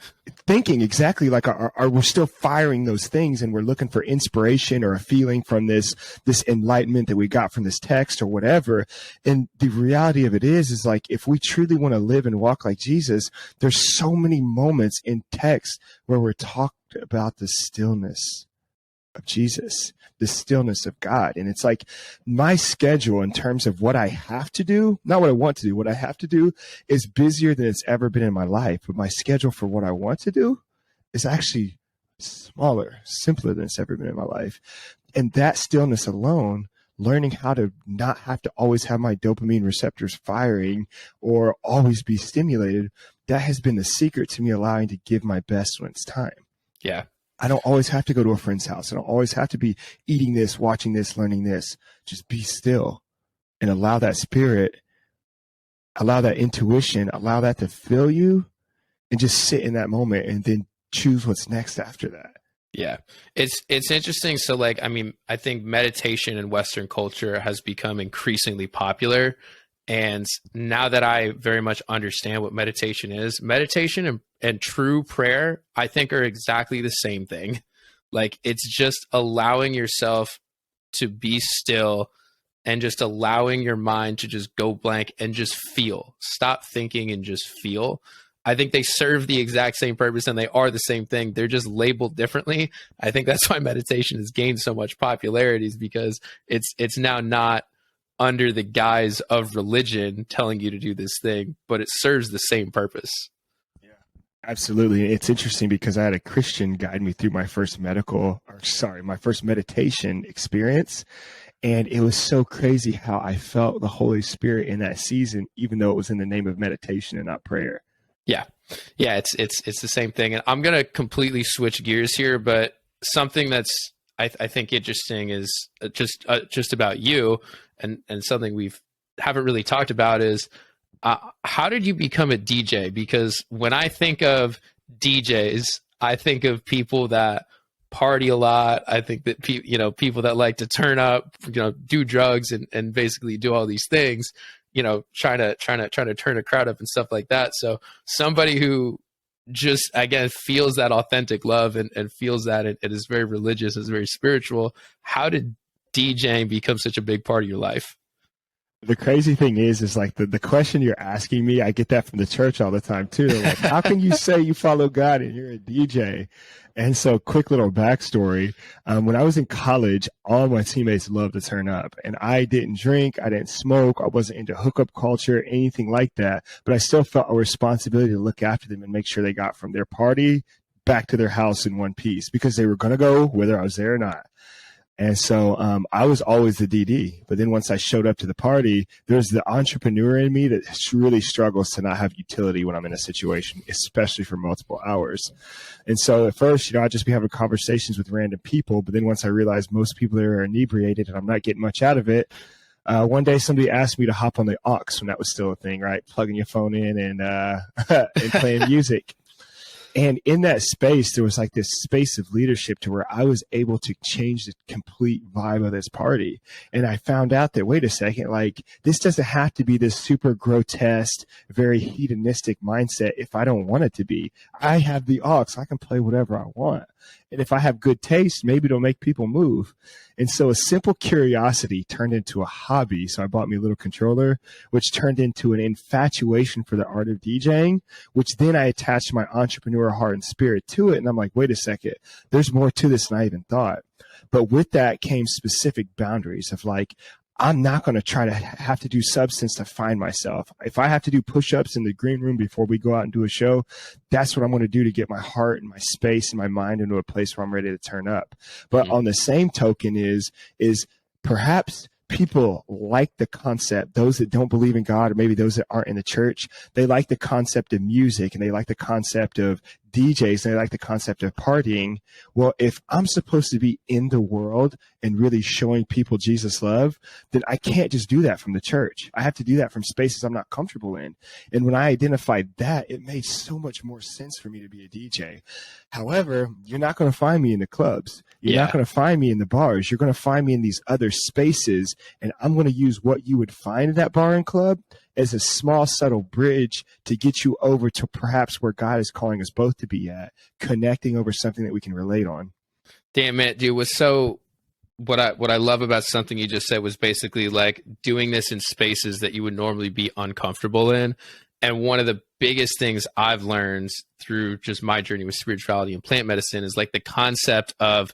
exactly, like we're still firing those things, and we're looking for inspiration or a feeling from this enlightenment that we got from this text or whatever. And the reality of it is like, if we truly want to live and walk like Jesus, there's so many moments in text where we're talked about the stillness of Jesus, the stillness of God. And it's like my schedule in terms of what I have to do, not what I want to do, what I have to do is busier than it's ever been in my life. But my schedule for what I want to do is actually smaller, simpler than it's ever been in my life. And that stillness alone, learning how to not have to always have my dopamine receptors firing or always be stimulated, that has been the secret to me allowing to give my best when it's time. Yeah. I don't always have to go to a friend's house. I don't always have to be eating this, watching this, learning this. Just be still and allow that spirit, allow that intuition, allow that to fill you, and just sit in that moment and then choose what's next after that. Yeah, it's interesting. So like, I mean, I think meditation in Western culture has become increasingly popular. And now that I very much understand what meditation is, meditation and true prayer, I think are exactly the same thing. Like it's just allowing yourself to be still and just allowing your mind to just go blank and just feel. Stop thinking and just feel. I think they serve the exact same purpose and they are the same thing. They're just labeled differently. I think that's why meditation has gained so much popularity, is because it's now not under the guise of religion telling you to do this thing, but it serves the same purpose. Yeah, absolutely. It's interesting because I had a Christian guide me through my first meditation experience. And it was so crazy how I felt the Holy Spirit in that season, even though it was in the name of meditation and not prayer. Yeah. Yeah. It's the same thing. And I'm going to completely switch gears here, but something that's, I think interesting is just about you, and something haven't really talked about is How did you become a DJ? Because when I think of DJs, I think of people that party a lot. I think that people that like to turn up, do drugs and basically do all these things, trying to turn a crowd up and stuff like that. So somebody who just, again, feels that authentic love and feels that it is very religious, it's very spiritual. How did DJing become such a big part of your life? The crazy thing is like the question you're asking me, I get that from the church all the time too. Like, how can you say you follow God and you're a DJ? And so, quick little backstory. When I was in college, all my teammates loved to turn up. And I didn't drink, I didn't smoke, I wasn't into hookup culture, anything like that. But I still felt a responsibility to look after them and make sure they got from their party back to their house in one piece, because they were going to go whether I was there or not. And so I was always the DD. But then once I showed up to the party, there's the entrepreneur in me that really struggles to not have utility when I'm in a situation, especially for multiple hours. And so at first, I'd just be having conversations with random people. But then once I realized most people there are inebriated and I'm not getting much out of it, one day somebody asked me to hop on the aux when that was still a thing, right? Plugging your phone in and and playing music. And in that space, there was like this space of leadership to where I was able to change the complete vibe of this party. And I found out that, wait a second, like, this doesn't have to be this super grotesque, very hedonistic mindset if I don't want it to be. I have the aux. I can play whatever I want. And if I have good taste, maybe it'll make people move. And so a simple curiosity turned into a hobby. So I bought me a little controller, which turned into an infatuation for the art of DJing, which then I attached my entrepreneur heart and spirit to it. And I'm like, wait a second, there's more to this than I even thought. But with that came specific boundaries of like, I'm not going to try to have to do substance to find myself. If I have to do push-ups in the green room before we go out and do a show, that's what I'm going to do to get my heart and my space and my mind into a place where I'm ready to turn up. But on the same token is perhaps people like the concept, those that don't believe in God, or maybe those that aren't in the church, they like the concept of music and they like the concept of DJs and they like the concept of partying. Well, if I'm supposed to be in the world and really showing people Jesus love, then I can't just do that from the church. I have to do that from spaces I'm not comfortable in. And when I identified that, it made so much more sense for me to be a DJ. However, you're not going to find me in the clubs. You're not going to find me in the bars. You're going to find me in these other spaces. And I'm going to use what you would find in that bar and club as a small, subtle bridge to get you over to perhaps where God is calling us both to be at, connecting over something that we can relate on. Damn it, dude. What I love about something you just said was basically like doing this in spaces that you would normally be uncomfortable in. And one of the biggest things I've learned through just my journey with spirituality and plant medicine is like the concept of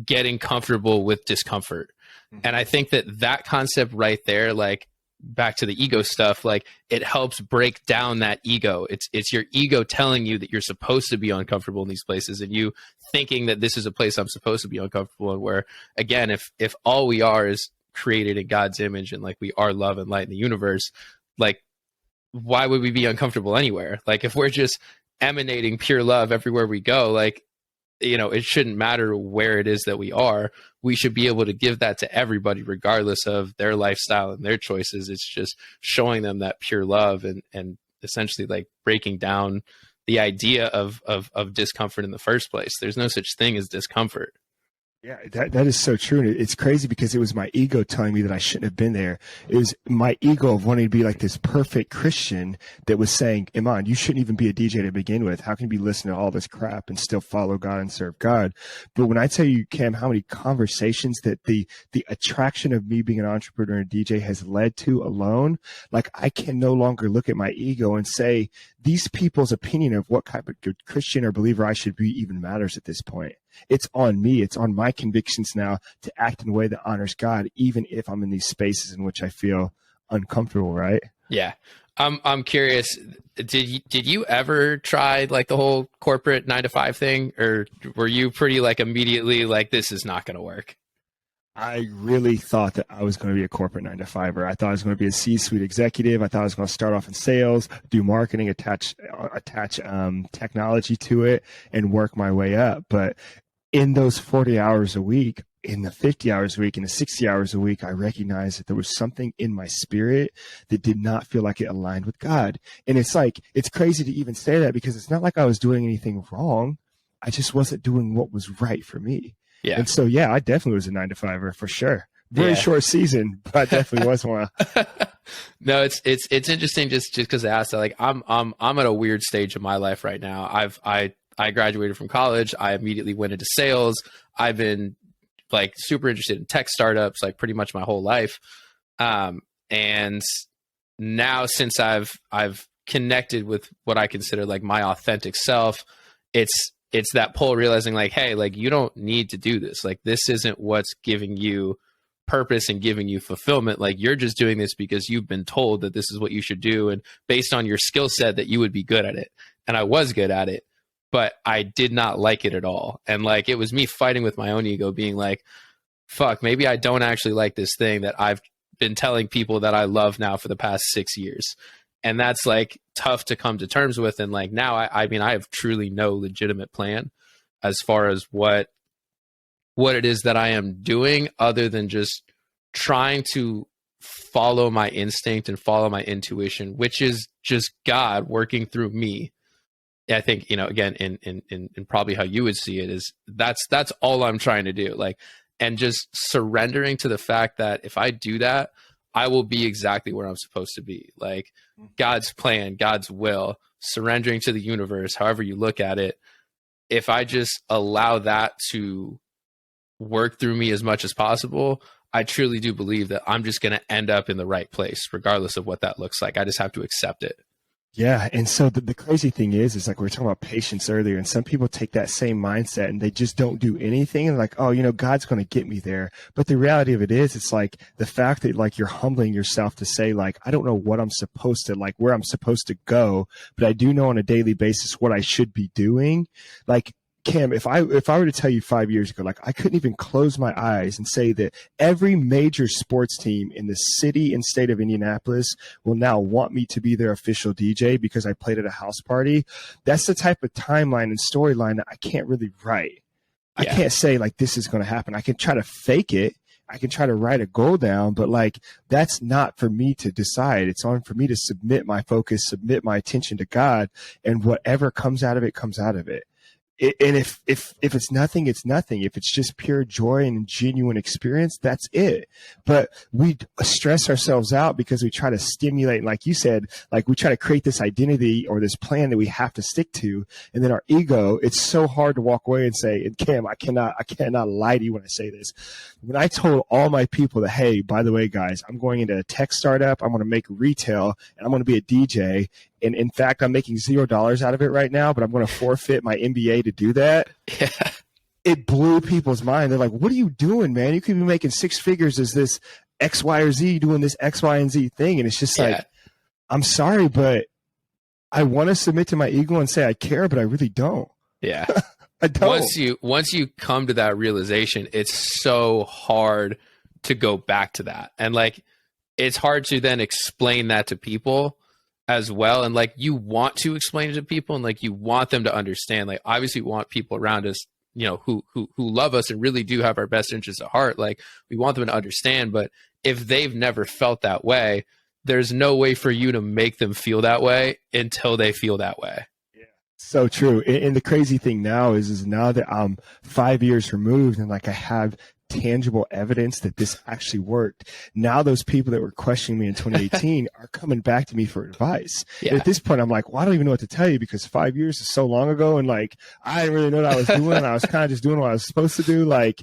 getting comfortable with discomfort. Mm-hmm. And I think that concept right there, like, back to the ego stuff, like, it helps break down that ego. It's your ego telling you that you're supposed to be uncomfortable in these places, and you thinking that this is a place I'm supposed to be uncomfortable in, where, again, if all we are is created in God's image and like we are love and light in the universe, like, why would we be uncomfortable anywhere? Like, if we're just emanating pure love everywhere we go, like, it shouldn't matter where it is that we are. We should be able to give that to everybody, regardless of their lifestyle and their choices. It's just showing them that pure love and essentially like breaking down the idea of discomfort in the first place. There's no such thing as discomfort. Yeah, that is so true. And it's crazy because it was my ego telling me that I shouldn't have been there. It was my ego of wanting to be like this perfect Christian that was saying, Iman, you shouldn't even be a DJ to begin with. How can you be listening to all this crap and still follow God and serve God? But when I tell you, Cam, how many conversations that the attraction of me being an entrepreneur and DJ has led to alone, like, I can no longer look at my ego and say, these people's opinion of what kind of good Christian or believer I should be even matters at this point. It's on me. It's on my convictions now to act in a way that honors God, even if I'm in these spaces in which I feel uncomfortable, right? Yeah. I'm curious, did you ever try like the whole corporate 9-to-5 thing, or were you pretty like immediately like, this is not going to work? I really thought that I was going to be a corporate 9-to-5er. I thought I was going to be a C-suite executive. I thought I was going to start off in sales, do marketing, attach technology to it, and work my way up. But in those 40 hours a week, in the 50 hours a week, in the 60 hours a week, I recognized that there was something in my spirit that did not feel like it aligned with God. And it's like, it's crazy to even say that because it's not like I was doing anything wrong. I just wasn't doing what was right for me. Yeah. And so, yeah, I definitely was a 9-to-5er for sure. Very short season, but I definitely was one. No, it's interesting just because I asked that. Like I'm at a weird stage of my life right now. I graduated from college. I immediately went into sales. I've been like super interested in tech startups, like pretty much my whole life. And now since I've connected with what I consider like my authentic self, it's that pull realizing like, hey, like you don't need to do this. Like this isn't what's giving you purpose and giving you fulfillment. Like you're just doing this because you've been told that this is what you should do. And based on your skill set that you would be good at it. And I was good at it, but I did not like it at all. And like, it was me fighting with my own ego being like, fuck, maybe I don't actually like this thing that I've been telling people that I love now for the past 6 years. And that's like tough to come to terms with. And like, now I mean, I have truly no legitimate plan as far as what it is that I am doing other than just trying to follow my instinct and follow my intuition, which is just God working through me. I think, you know, again, in probably how you would see it is that's all I'm trying to do. Like, and just surrendering to the fact that if I do that, I will be exactly where I'm supposed to be. Like God's plan, God's will, surrendering to the universe, however you look at it. If I just allow that to work through me as much as possible, I truly do believe that I'm just going to end up in the right place, regardless of what that looks like. I just have to accept it. Yeah. And so the crazy thing is like we were talking about patience earlier, and some people take that same mindset and they just don't do anything and like, oh, you know, God's going to get me there. But the reality of it is, it's like the fact that like you're humbling yourself to say like, I don't know what I'm supposed to, like where I'm supposed to go, but I do know on a daily basis what I should be doing. Like, Cam, if I were to tell you 5 years ago, like I couldn't even close my eyes and say that every major sports team in the city and state of Indianapolis will now want me to be their official DJ because I played at a house party. That's the type of timeline and storyline that I can't really write. Yeah. I can't say like this is going to happen. I can try to fake it. I can try to write a goal down, but like that's not for me to decide. It's on for me to submit my focus, submit my attention to God, and whatever comes out of it comes out of it. And if it's nothing, it's nothing. If it's just pure joy and genuine experience, that's it. But we stress ourselves out because we try to stimulate. And like you said, like we try to create this identity or this plan that we have to stick to. And then our ego, it's so hard to walk away and say, and Cam, I cannot lie to you when I say this. When I told all my people that, hey, by the way, guys, I'm going into a tech startup. I'm going to make retail and I'm going to be a DJ. And in fact, I'm making $0 out of it right now, but I'm going to forfeit my MBA to do that. Yeah. It blew people's mind. They're like, what are you doing, man? You could be making six figures as this X, Y, or Z doing this X, Y, and Z thing. And it's just like, I'm sorry, but I want to submit to my ego and say I care, but I really don't. Yeah. I don't. Once you come to that realization, it's so hard to go back to that. And like, it's hard to then explain that to people as well. And like, you want to explain it to people and like, you want them to understand, like, obviously we want people around us, you know, who love us and really do have our best interests at heart. Like we want them to understand, but if they've never felt that way, there's no way for you to make them feel that way until they feel that way. Yeah. So true. And the crazy thing now is now that I'm 5 years removed and like I have tangible evidence that this actually worked. Now those people that were questioning me in 2018 are coming back to me for advice. Yeah. And at this point, I'm like, well, I don't even know what to tell you because 5 years is so long ago. And like, I didn't really know what I was doing. I was kind of just doing what I was supposed to do. Like,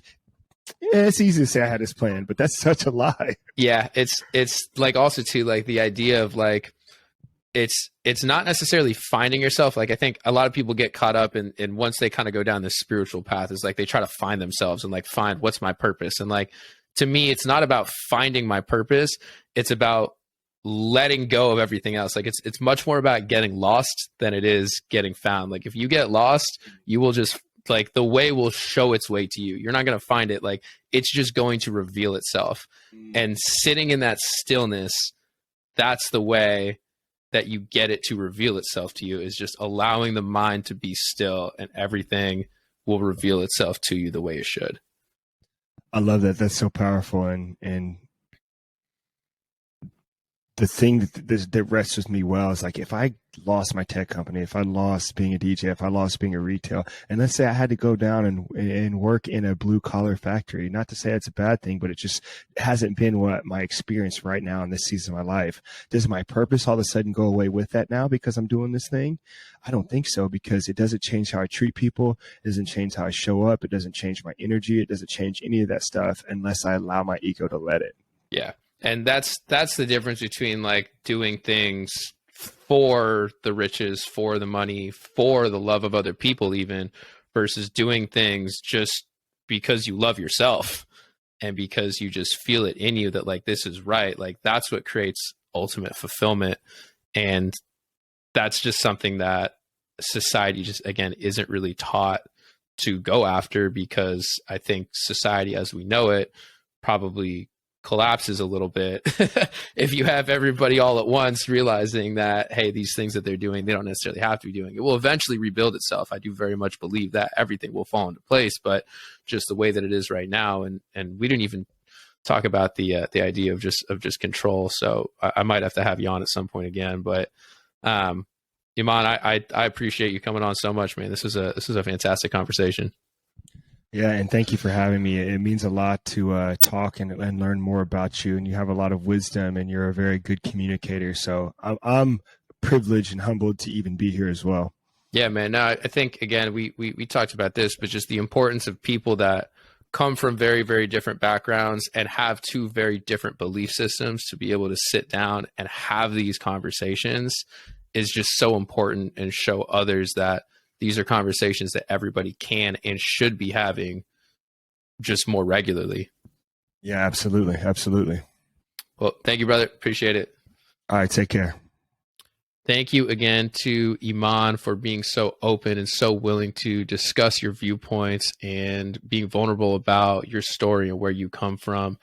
yeah, it's easy to say I had this plan, but that's such a lie. Yeah. It's like also too, like the idea of like, it's not necessarily finding yourself. Like I think a lot of people get caught up in once they kind of go down this spiritual path is like they try to find themselves and like find what's my purpose. And like to me, it's not about finding my purpose. It's about letting go of everything else. Like it's much more about getting lost than it is getting found. Like if you get lost, you will just like the way will show its way to you. You're not going to find it. Like it's just going to reveal itself. And sitting in that stillness, that's the way that you get it to reveal itself to you, is just allowing the mind to be still and everything will reveal itself to you the way it should. I love that. That's so powerful. And the thing that rests with me well is like, if I lost my tech company, if I lost being a DJ, if I lost being a retail, and let's say I had to go down and work in a blue collar factory, not to say it's a bad thing, but it just hasn't been what my experience right now in this season of my life. Does my purpose all of a sudden go away with that now because I'm doing this thing? I don't think so, because it doesn't change how I treat people. It doesn't change how I show up. It doesn't change my energy. It doesn't change any of that stuff unless I allow my ego to let it. Yeah. And that's the difference between like doing things for the riches, for the money, for the love of other people even, versus doing things just because you love yourself and because you just feel it in you that like this is right. Like that's what creates ultimate fulfillment. And that's just something that society just, again, isn't really taught to go after, because I think society as we know it probably collapses a little bit if you have everybody all at once realizing that, hey, these things that they're doing, they don't necessarily have to be doing. It will eventually rebuild itself. I do very much believe that everything will fall into place, but just the way that it is right now, and we didn't even talk about the idea of just control. So I might have to have you on at some point again, but Iman, I appreciate you coming on so much, man. This is a fantastic conversation. Yeah, and thank you for having me. It means a lot to talk and learn more about you. And you have a lot of wisdom, and you're a very good communicator. So I'm privileged and humbled to even be here as well. Yeah, man. No, I think, again, we talked about this, but just the importance of people that come from very, very different backgrounds and have two very different belief systems to be able to sit down and have these conversations is just so important, and show others that these are conversations that everybody can and should be having just more regularly. Yeah, absolutely. Absolutely. Well, thank you, brother. Appreciate it. All right. Take care. Thank you again to Iman for being so open and so willing to discuss your viewpoints and being vulnerable about your story and where you come from,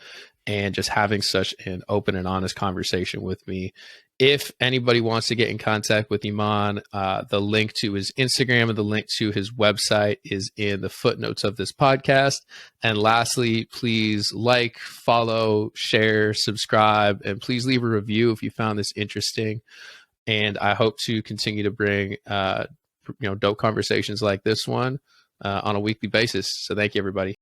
and just having such an open and honest conversation with me. If anybody wants to get in contact with Iman, the link to his Instagram and the link to his website is in the footnotes of this podcast. And lastly, please like, follow, share, subscribe, and please leave a review if you found this interesting. And I hope to continue to bring dope conversations like this one on a weekly basis. So thank you, everybody.